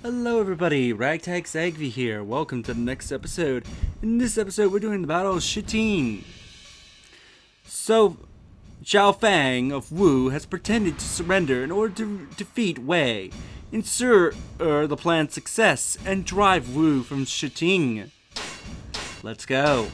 Hello everybody, Ragtag Sagvi here. Welcome to the next episode. In this episode we're doing the Battle of Xtreme. So, Zhou Fang of Wu has pretended to surrender in order to defeat Wei, ensure the plan's success, and drive Wu from Xtreme. Let's go.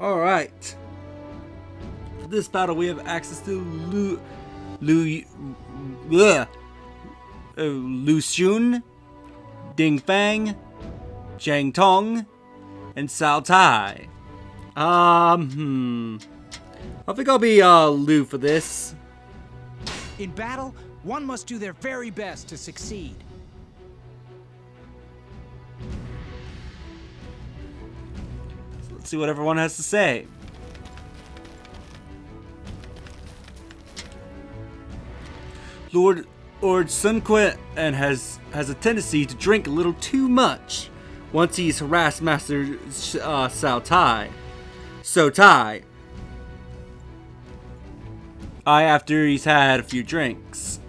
Alright. For this battle we have access to Lu Xun, Ding Fang, Zhang Tong, and Cao Tai. I think I'll be Lu for this. In battle, one must do their very best to succeed. Let's see what everyone has to say. Lord Sun Quan has a tendency to drink a little too much once he's harassed Master Cao Tai. So Tai. After he's had a few drinks.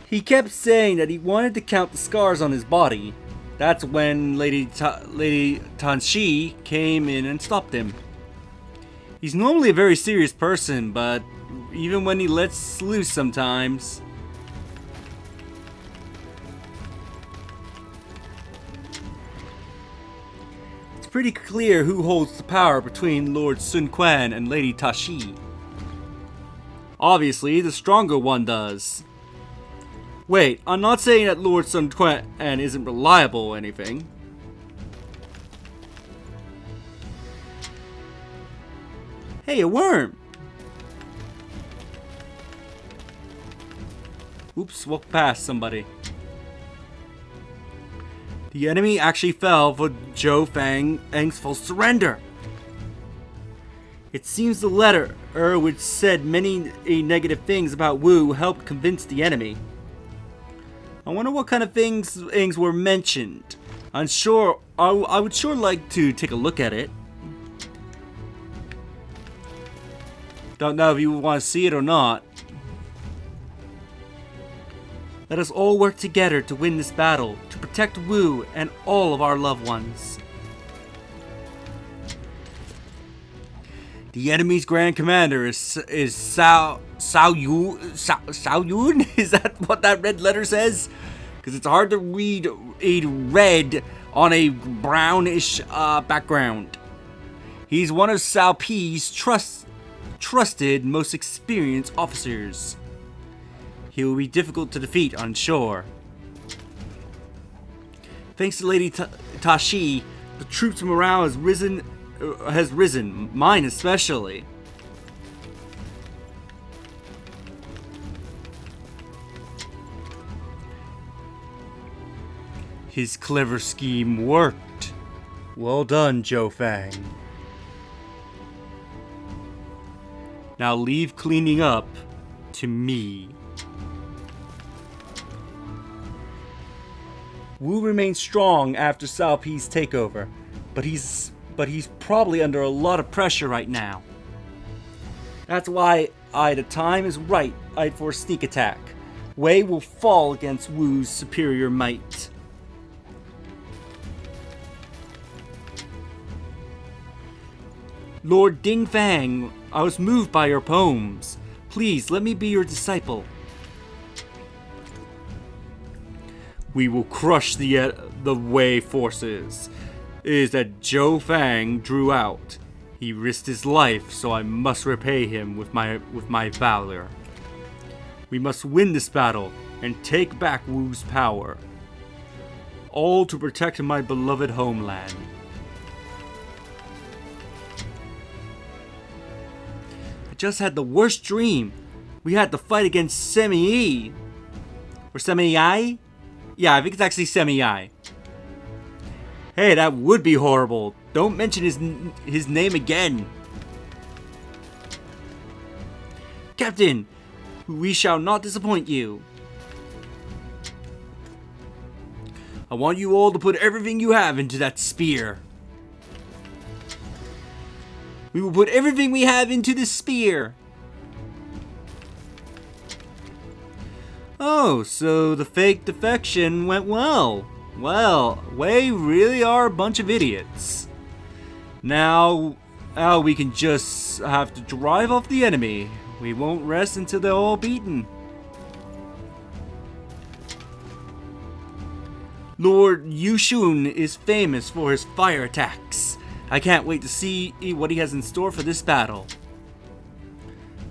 He kept saying that he wanted to count the scars on his body. That's when Lady Tanshi came in and stopped him. He's normally a very serious person, but even when he lets loose sometimes. It's pretty clear who holds the power between Lord Sun Quan and Lady Tashi. Obviously, the stronger one does. Wait, I'm not saying that Lord Sun Quan isn't reliable or anything. Hey, a worm! Oops, walked past somebody. The enemy actually fell for Zhou Fang's full surrender. It seems the letter, which said many negative things about Wu, helped convince the enemy. I wonder what kind of things were mentioned. I'm sure I would sure like to take a look at it. Don't know if you want to see it or not. Let us all work together to win this battle, to protect Wu and all of our loved ones. The enemy's Grand Commander is Cao Yun? Is that what that red letter says? Because it's hard to read red on a brownish background. He's one of Cao Pi's trusted, most experienced officers. He will be difficult to defeat, I'm sure. Thanks to Lady Tashi, the troops' morale has risen. Mine especially. His clever scheme worked. Well done, Zhou Fang. Now leave cleaning up to me. Wu remains strong after Cao Pi's takeover, but he's probably under a lot of pressure right now. That's why the time is right for a sneak attack. Wei will fall against Wu's superior might. Lord Ding Fang, I was moved by your poems. Please, let me be your disciple. We will crush the Wei forces. It is that Zhou Fang drew out. He risked his life, so I must repay him with my valor. We must win this battle and take back Wu's power. All to protect my beloved homeland. I just had the worst dream. We had to fight against Semi-Yi. Or Semi-Yi? Yeah, I think it's actually Semi-Yi. Hey, that would be horrible. Don't mention his name again. Captain, we shall not disappoint you. I want you all to put everything you have into that spear. We will put everything we have into the spear. Oh, so the fake defection went well. Well, we really are a bunch of idiots. Now we can just have to drive off the enemy. We won't rest until they're all beaten. Lord Yushun is famous for his fire attacks. I can't wait to see what he has in store for this battle.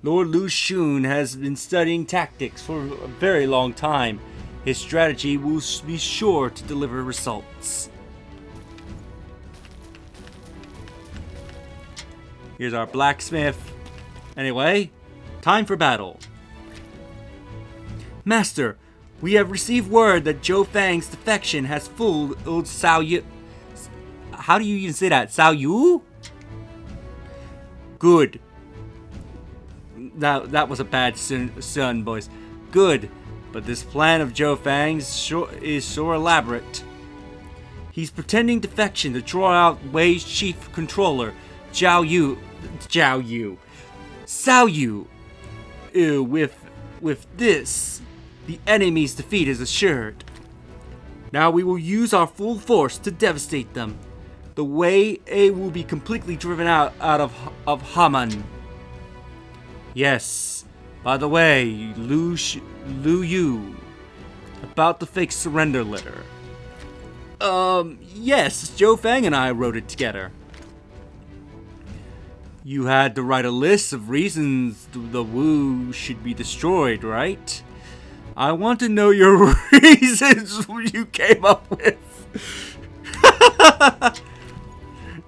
Lord Lu Xun has been studying tactics for a very long time. His strategy will be sure to deliver results. Here's our blacksmith. Anyway, time for battle. Master, we have received word that Zhou Fang's defection has fooled old Cao Yu. How do you even say that? Cao Yu? Good. That was a bad son, boys. Good. But this plan of Zhou Fang's is so elaborate. He's pretending defection to draw out Wei's chief controller, Cao Yu. With this, the enemy's defeat is assured. Now we will use our full force to devastate them. The Wei will be completely driven out of Haman. Yes. By the way, Lu Yu, about the fake surrender letter. Yes, Zhou Fang and I wrote it together. You had to write a list of reasons the Wu should be destroyed, right? I want to know your reasons you came up with.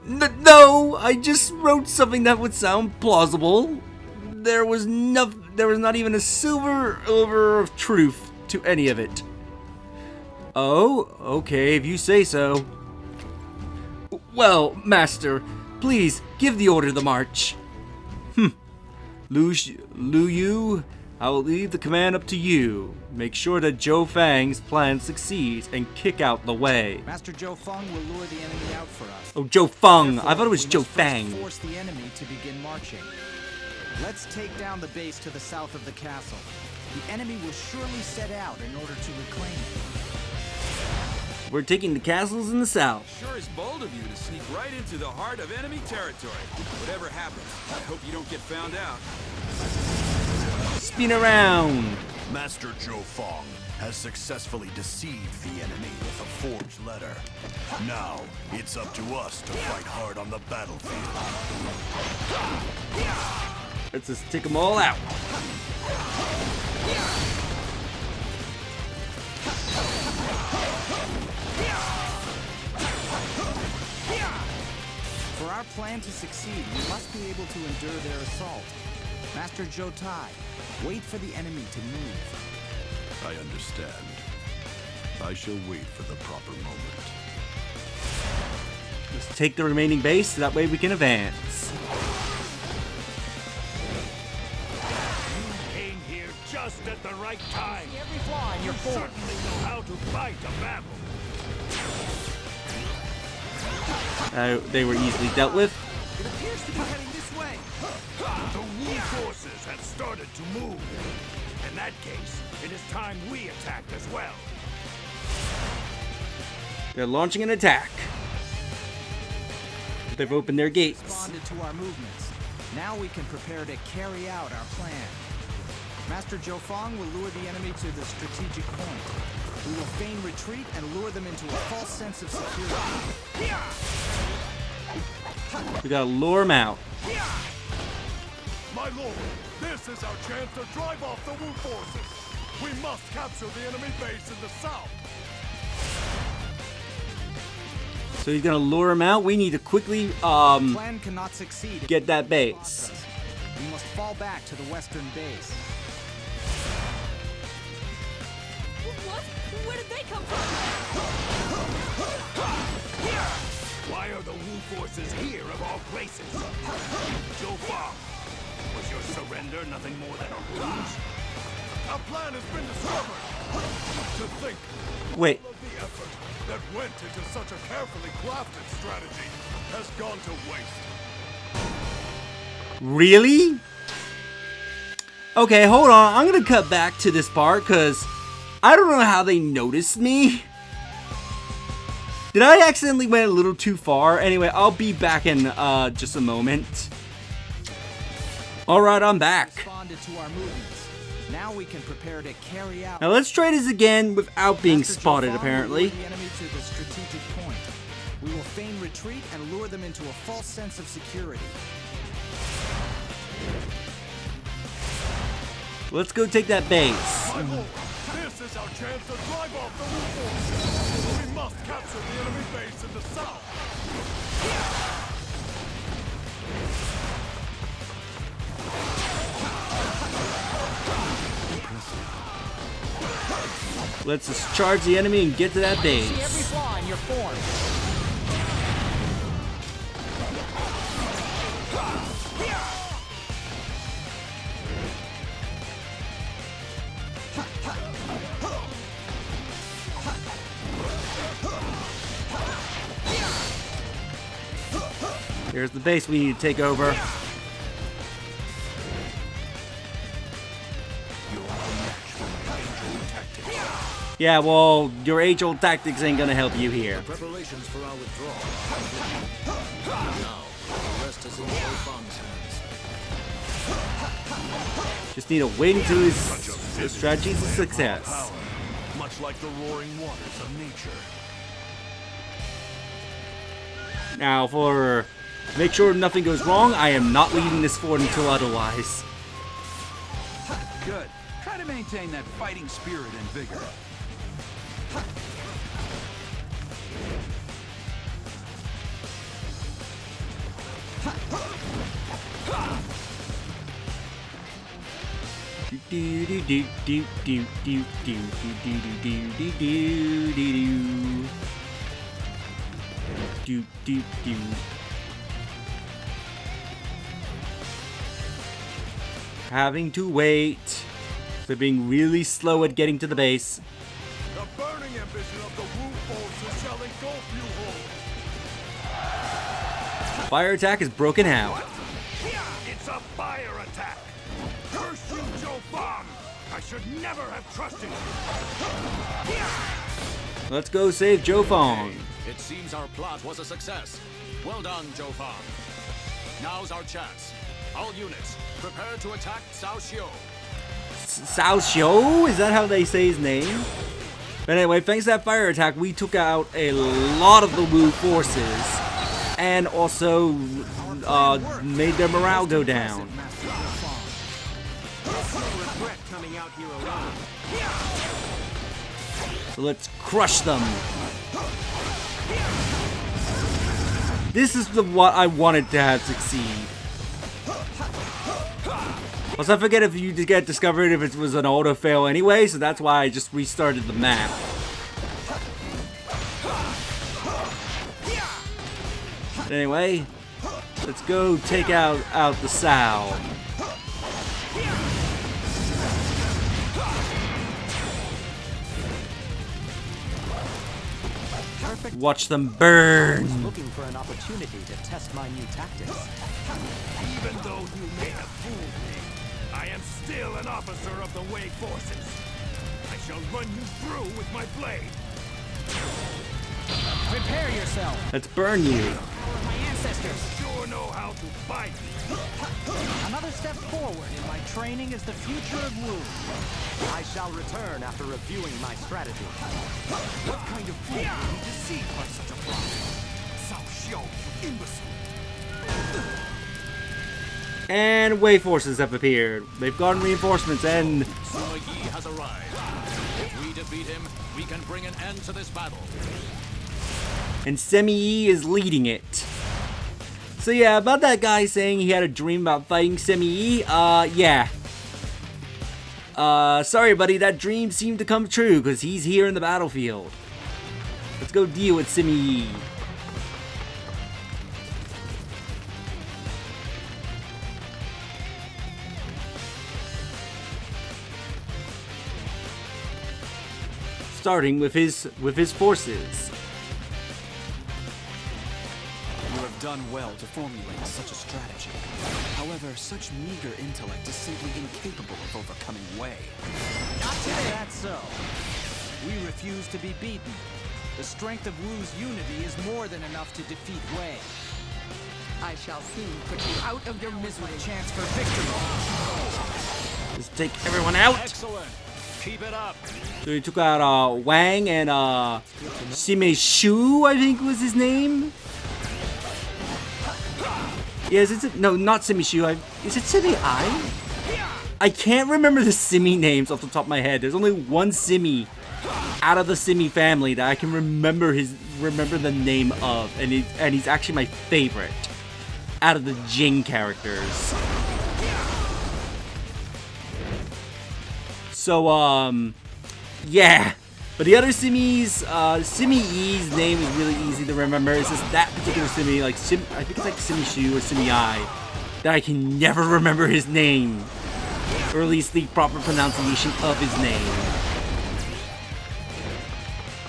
No, I just wrote something that would sound plausible. There was not even a silver of truth to any of it. Oh, okay, if you say so. Well, Master, please give the order to march. Lu Yu, I will leave the command up to you. Make sure that Zhou Fang's plan succeeds and kick out the Wei. Master Zhou Fang will lure the enemy out for us. Oh, Zhou Fang. Therefore, I thought it was we Zhou must Fang. first force the enemy to begin marching. Let's take down the base to the south of the castle. The enemy will surely set out in order to reclaim it. We're taking the castles in the south. Sure is bold of you to sneak right into the heart of enemy territory. Whatever happens, I hope you don't get found out. Spin around. Master Zhou Fang has successfully deceived the enemy with a forged letter. Now, it's up to us to fight hard on the battlefield. Let's just take them all out. For our plan to succeed, we must be able to endure their assault. Master Zhou Tai, wait for the enemy to move. I understand. I shall wait for the proper moment. Let's take the remaining base so that way we can advance. You came here just at the right time. See every flaw in your form. Certainly know how to fight a battle. They were easily dealt with. It appears to be heading this way. The Wu forces have started to move. In that case, it is time we attacked as well. They're launching an attack. They've opened their gates. Responded to our movements. Now we can prepare to carry out our plan. Master Zhou Fang will lure the enemy to the strategic point. We will feign retreat and lure them into a false sense of security. We gotta lure them out. My lord, this is our chance to drive off the Wu forces. We must capture the enemy base in the south. So he's gonna lure them out. We need to quickly Plan cannot succeed. get that base. We must fall back to the western base. What? Where did they come from? Why are the Wu forces here of all places? Zhou Fang, was your surrender nothing more than a ruse? Our plan has been discovered. To think Wait, of the effort that went into such a carefully crafted strategy has gone to waste. really? Okay, hold on. I'm gonna cut back to this part because I don't know how they noticed me. Did I accidentally went a little too far? Anyway, I'll be back in just a moment. Alright, I'm back. Responded to our movements. Now we can prepare to carry out. Now let's try this again without being Master Zhou spotted, Fang will apparently. lure the enemy to the strategic point. We will feign retreat and lure them into a false sense of security. Let's go take that base. My lord, this is our chance to drive off the Wu forces. We must capture the enemy base in the south. Let's just charge the enemy and get to that See every base. flaw in your form. Here's the base we need to take over. Yeah, well, your age-old tactics ain't gonna help you here. Preparations for our withdrawal. Now, the rest is in Zhou Fang's hands. Just need to wait until his strategy's a success. Power, much like the roaring waters of nature. Now, for make sure nothing goes wrong, I am not leading this fort until otherwise. Good. Try to maintain that fighting spirit and vigor. Having to wait. They're being really slow at getting to the base. The burning ambition of the Wu forces shall engulf you whole. Fire attack is broken out. It's a fire attack. Curse you, Zhou Fang! I should never have trusted you. Let's go save Zhou Fang. It seems our plot was a success. Well done, Zhou Fang. Now's our chance. All units, prepare to attack Cao Xiu. Cao Xiu? Is that how they say his name? But anyway, thanks to that fire attack, we took out a lot of the Wu forces. And also made their morale go down. Master Zhou Fang. Regret coming out here alone. So let's crush them. This is what I wanted to have succeed. Also, I forget if you get discovered if it was an auto fail anyway, so that's why I just restarted the map. But anyway, let's go take out the Sao. perfect. Watch them burn. Looking for an opportunity to test my new tactics. Even though you may have fooled me, I am still an officer of the Wei forces. I shall run you through with my blade. Prepare yourself. Let's burn you. My ancestors. Sure know how to fight. Another step forward in my training is the future of Wu. I shall return after reviewing my strategy. What kind of fool would be deceived by such a plot? Cao Xiao, you imbecile. And Wei forces have appeared. They've gotten reinforcements and Sima Yi has arrived. If we defeat him, we can bring an end to this battle. Semi Yi is leading it. So yeah, about that guy saying he had a dream about fighting Semi Yi, yeah. Sorry buddy, that dream seemed to come true because he's here in the battlefield. Let's go deal with Semi Yi. Starting with his forces. You have done well to formulate such a strategy. However, such meager intellect is simply incapable of overcoming Wei. Not today. That's so. We refuse to be beaten. The strength of Wu's unity is more than enough to defeat Wei. I shall soon put you out of your misery. Chance for victory. Just take everyone out. Excellent. Keep it up. So he took out Wang and Sime Shu, I think was his name. Yes, no, not Simi Shu. Is it Simi I? I can't remember the Simi names off the top of my head. There's only one Simi out of the Simi family that I can remember the name of, and he's actually my favorite out of the Jing characters. So yeah. But the other Simis, Simi Yi's name is really easy to remember. It's just that particular Simi, like I think it's like Simi Shu or Simi I, that I can never remember his name, or at least the proper pronunciation of his name,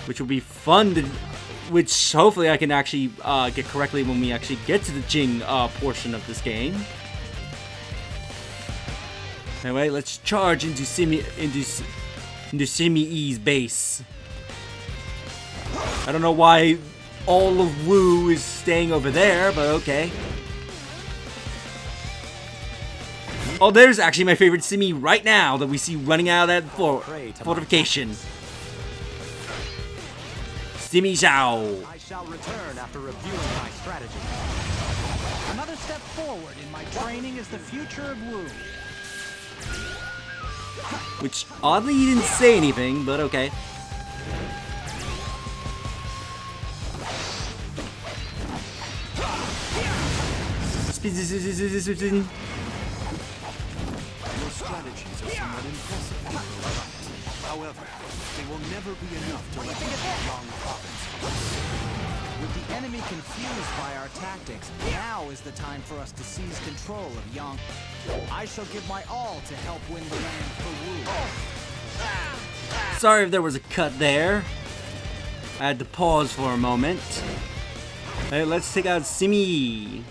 which will be fun to, which hopefully I can actually get correctly when we actually get to the Jing portion of this game. Anyway, let's charge into Simi Yi's base. I don't know why all of Wu is staying over there, but okay. Oh, there's actually my favorite Simi right now that we see running out of that fortification. Simi Zhao. I shall return after reviewing my strategy. Another step forward in my training is the future of Wu. Which, oddly, he didn't say anything, but okay. Your strategies are somewhat impressive, however, they will never be enough to let the Yang province. With the enemy confused by our tactics, now is the time for us to seize control of Yang. I shall give my all to help win the land for Wu. Sorry if there was a cut there. I had to pause for a moment. Hey, let's take out Simi.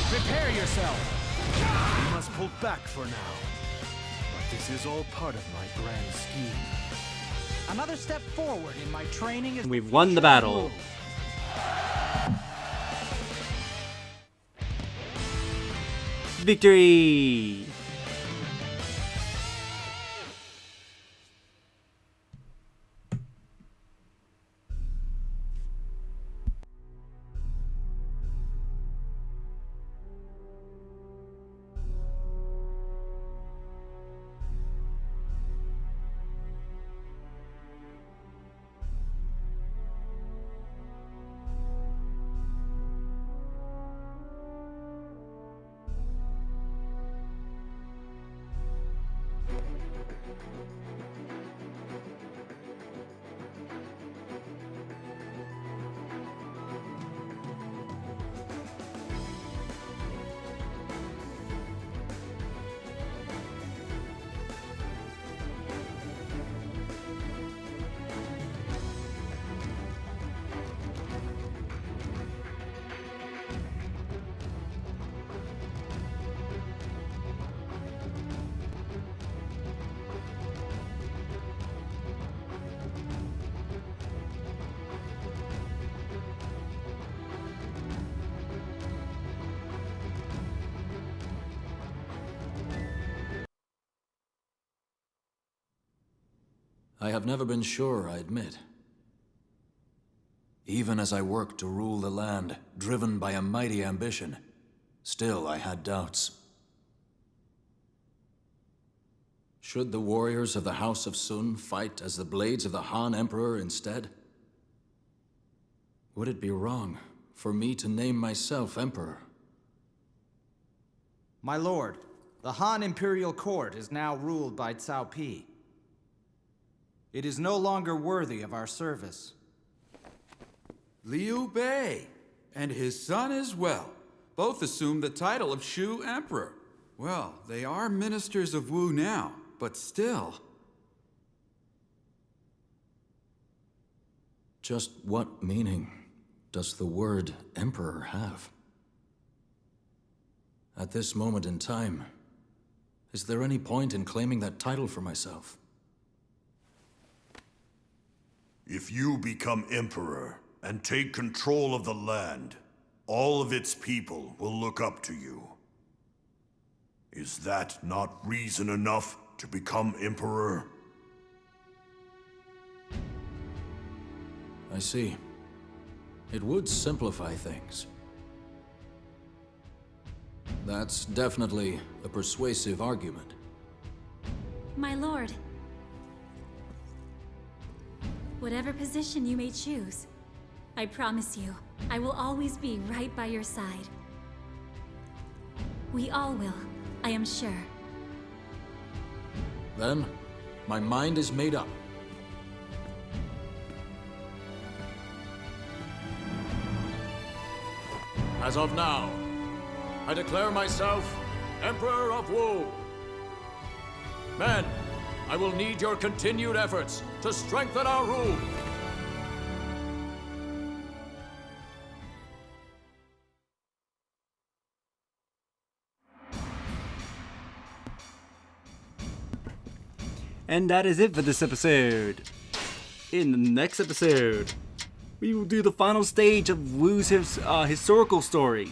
Prepare yourself. We must pull back for now. But this is all part of my grand scheme. Another step forward in my training is We've won the battle. Victory! I have never been sure, I admit. Even as I worked to rule the land, driven by a mighty ambition, still I had doubts. Should the warriors of the House of Sun fight as the blades of the Han Emperor instead? Would it be wrong for me to name myself Emperor? My lord, the Han Imperial Court is now ruled by Cao Pi. It is no longer worthy of our service. Liu Bei and his son as well both assumed the title of Shu Emperor. Well, they are ministers of Wu now, but still. Just what meaning does the word Emperor have? At this moment in time, is there any point in claiming that title for myself? If you become Emperor and take control of the land, all of its people will look up to you. Is that not reason enough to become Emperor? I see. It would simplify things. That's definitely a persuasive argument. My lord, whatever position you may choose, I promise you, I will always be right by your side. We all will, I am sure. Then, my mind is made up. As of now, I declare myself Emperor of Wu. Men, I will need your continued efforts to strengthen our rule. And that is it for this episode. In the next episode, we will do the final stage of Wu's historical story.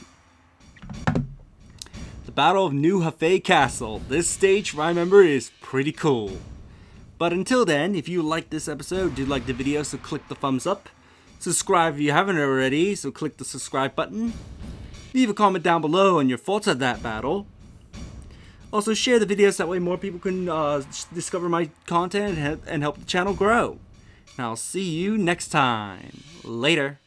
The Battle of New Hefei Castle. This stage, remember, is pretty cool. But until then, if you like this episode, do like the video, so click the thumbs up. Subscribe if you haven't already, so click the subscribe button. Leave a comment down below on your thoughts of that battle. Also share the videos, that way more people can discover my content and help the channel grow. And I'll see you next time. Later.